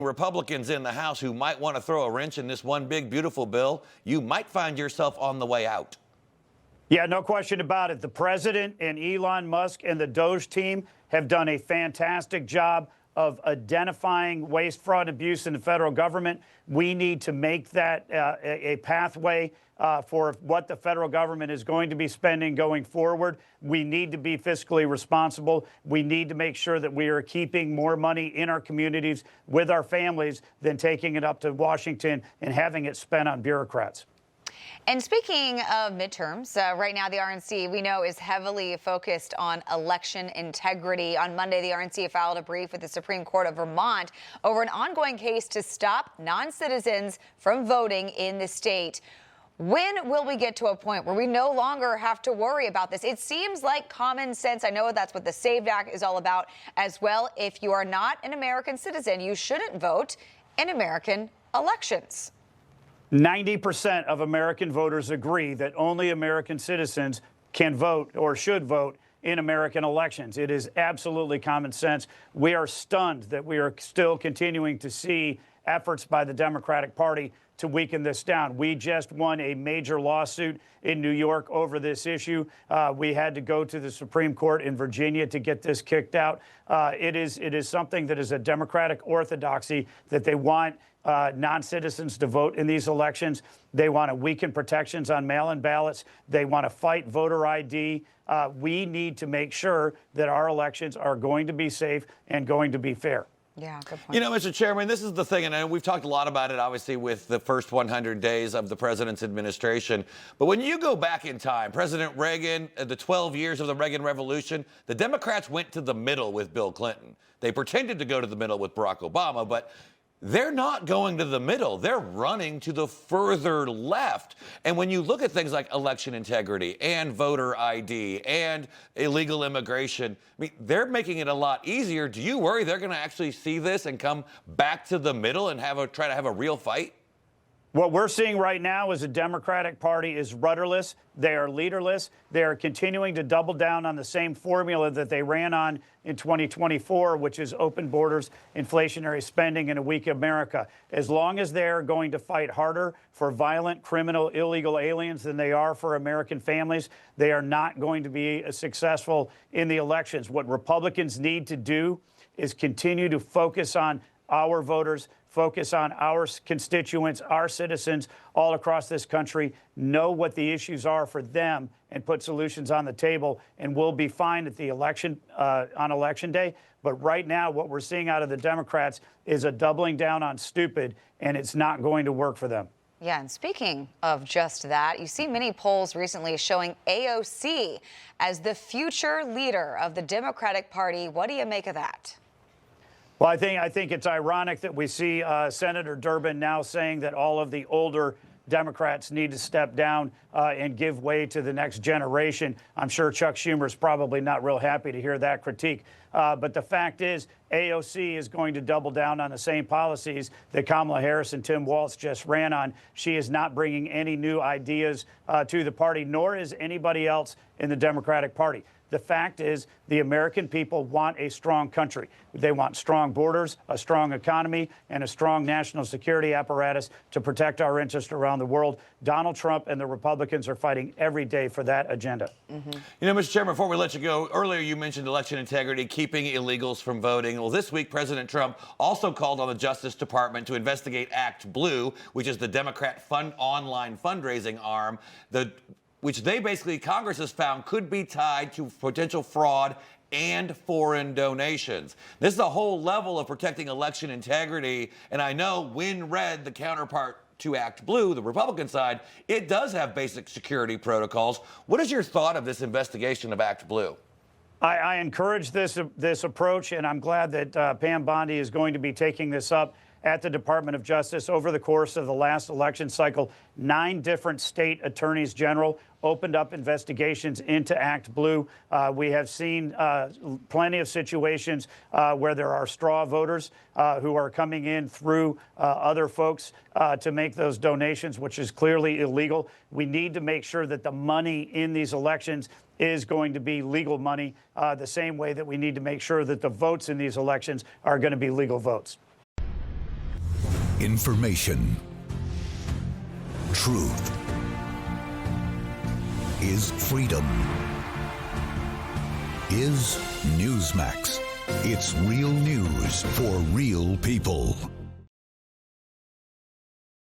Republicans in the House who might want to throw a wrench in this one big, beautiful bill, you might find yourself on the way out. Yeah, no question about it. The president and Elon Musk and the Doge team have done a fantastic job of identifying waste, fraud, and abuse in the federal government. We need to make that a pathway for what the federal government is going to be spending going forward. We need to be fiscally responsible. We need to make sure that we are keeping more money in our communities with our families than taking it up to Washington and having it spent on bureaucrats. And speaking of midterms, right now the RNC, we know, is heavily focused on election integrity. On Monday, the RNC filed a brief with the Supreme Court of Vermont over an ongoing case to stop non-citizens from voting in the state. When will we get to a point where we no longer have to worry about this? It seems like common sense. I know that's what the SAVE Act is all about as well. If you are not an American citizen, you shouldn't vote in American elections. 90% of American voters agree that only American citizens can vote or should vote in American elections. It is absolutely common sense. We are stunned that we are still continuing to see efforts by the Democratic Party to weaken this down. We just won a major lawsuit in New York over this issue. We had to go to the Supreme Court in Virginia to get this kicked out. It is something that is a Democratic orthodoxy that they want non-citizens to vote in these elections. They want to weaken protections on mail-in ballots. They want to fight voter ID. We need to make sure that our elections are going to be safe and going to be fair. Yeah, good point. You know, Mr. Chairman, this is the thing, and we've talked a lot about it, obviously, with the first 100 days of the president's administration. But when you go back in time, President Reagan, the 12 years of the Reagan Revolution, the Democrats went to the middle with Bill Clinton. They pretended to go to the middle with Barack Obama, but they're not going to the middle. They're running to the further left. And when you look at things like election integrity and voter ID and illegal immigration, I mean, they're making it a lot easier. Do you worry they're going to actually see this and come back to the middle and try to have a real fight? What we're seeing right now is the Democratic Party is rudderless. They are leaderless. They are continuing to double down on the same formula that they ran on in 2024, which is open borders, inflationary spending, and a weak America. As long as they're going to fight harder for violent, criminal, illegal aliens than they are for American families, they are not going to be successful in the elections. What Republicans need to do is continue to focus on our voters, focus on our constituents, our citizens all across this country, know what the issues are for them, and put solutions on the table, and we'll be fine at the election on Election Day. But right now, what we're seeing out of the Democrats is a doubling down on stupid, and it's not going to work for them. Yeah, and speaking of just that, you see many polls recently showing AOC as the future leader of the Democratic Party. What do you make of that? Well, I think it's ironic that we see Senator Durbin now saying that all of the older Democrats need to step down and give way to the next generation. I'm sure Chuck Schumer is probably not real happy to hear that critique. But the fact is, AOC is going to double down on the same policies that Kamala Harris and Tim Walz just ran on. She is not bringing any new ideas to the party, nor is anybody else in the Democratic Party. The fact is, the American people want a strong country. They want strong borders, a strong economy, and a strong national security apparatus to protect our interests around the world. Donald Trump and the Republicans are fighting every day for that agenda. You know, Mr. Chairman, before we let you go, earlier you mentioned election integrity, keeping illegals from voting. Well, this week, President Trump also called on the Justice Department to investigate ActBlue, which is the Democrat online fundraising arm, which Congress has found could be tied to potential fraud and foreign donations. This is a whole level of protecting election integrity. And I know when read, the counterpart to ActBlue, the Republican side, it does have basic security protocols. What is your thought of this investigation of ActBlue? I encourage this approach, and I'm glad that Pam Bondi is going to be taking this up at the Department of Justice. Over the course of the last election cycle, 9 different state attorneys general opened up investigations into ActBlue. We have seen plenty of situations where there are straw voters who are coming in through other folks to make those donations, which is clearly illegal. We need to make sure that the money in these elections is going to be legal money, the same way that we need to make sure that the votes in these elections are going to be legal votes. Information. Truth is freedom. Is Newsmax. It's real news for real people.